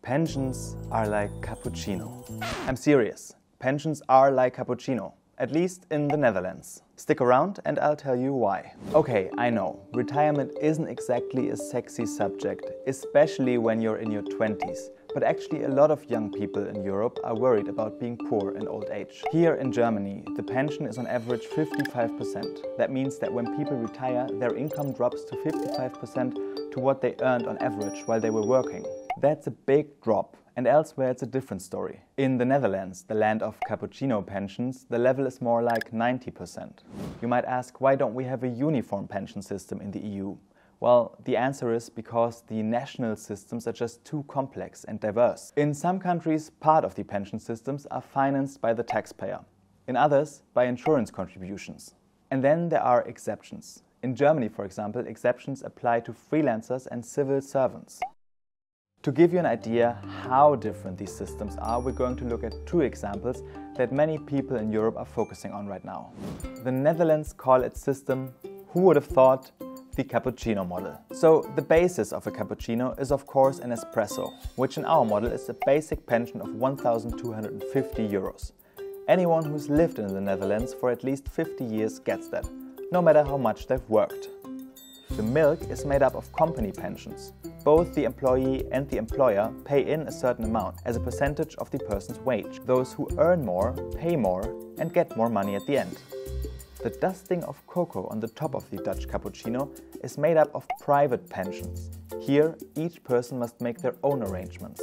Pensions are like cappuccino. I'm serious. Pensions are like cappuccino, at least in the Netherlands. Stick around and I'll tell you why. Okay, I know, retirement isn't exactly a sexy subject, especially when you're in your 20s. But actually a lot of young people in Europe are worried about being poor in old age. Here in Germany, the pension is on average 55%. That means that when people retire, their income drops to 55% to what they earned on average while they were working. That's a big drop. And elsewhere it's a different story. In the Netherlands, the land of cappuccino pensions, the level is more like 90%. You might ask, why don't we have a uniform pension system in the EU? Well, the answer is because the national systems are just too complex and diverse. In some countries, part of the pension systems are financed by the taxpayer. In others, by insurance contributions. And then there are exceptions. In Germany, for example, exceptions apply to freelancers and civil servants. To give you an idea how different these systems are, we're going to look at two examples that many people in Europe are focusing on right now. The Netherlands call its system, who would have thought, the cappuccino model. So the basis of a cappuccino is of course an espresso, which in our model is a basic pension of 1,250 euros. Anyone who's lived in the Netherlands for at least 50 years gets that, no matter how much they've worked. The milk is made up of company pensions. Both the employee and the employer pay in a certain amount as a percentage of the person's wage. Those who earn more, pay more and get more money at the end. The dusting of cocoa on the top of the Dutch cappuccino is made up of private pensions. Here, each person must make their own arrangements.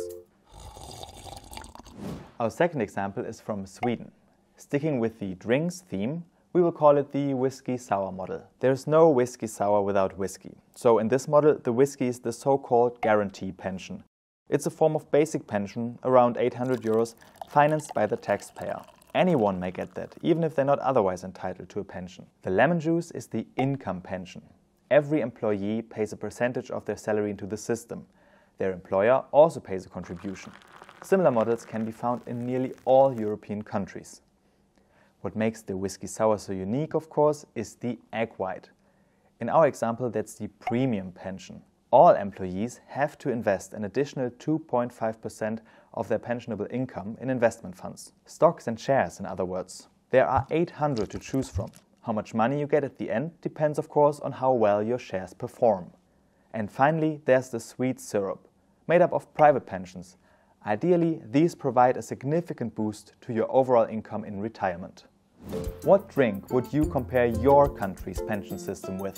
Our second example is from Sweden. Sticking with the drinks theme, we will call it the whiskey sour model. There's no whiskey sour without whiskey. So in this model, the whiskey is the so-called guarantee pension. It's a form of basic pension, around 800 euros, financed by the taxpayer. Anyone may get that, even if they're not otherwise entitled to a pension. The lemon juice is the income pension. Every employee pays a percentage of their salary into the system. Their employer also pays a contribution. Similar models can be found in nearly all European countries. What makes the whiskey sour so unique, of course, is the egg white. In our example, that's the premium pension. All employees have to invest an additional 2.5% of their pensionable income in investment funds. Stocks and shares, in other words. There are 800 to choose from. How much money you get at the end depends, of course, on how well your shares perform. And finally, there's the sweet syrup, made up of private pensions. Ideally, these provide a significant boost to your overall income in retirement. What drink would you compare your country's pension system with?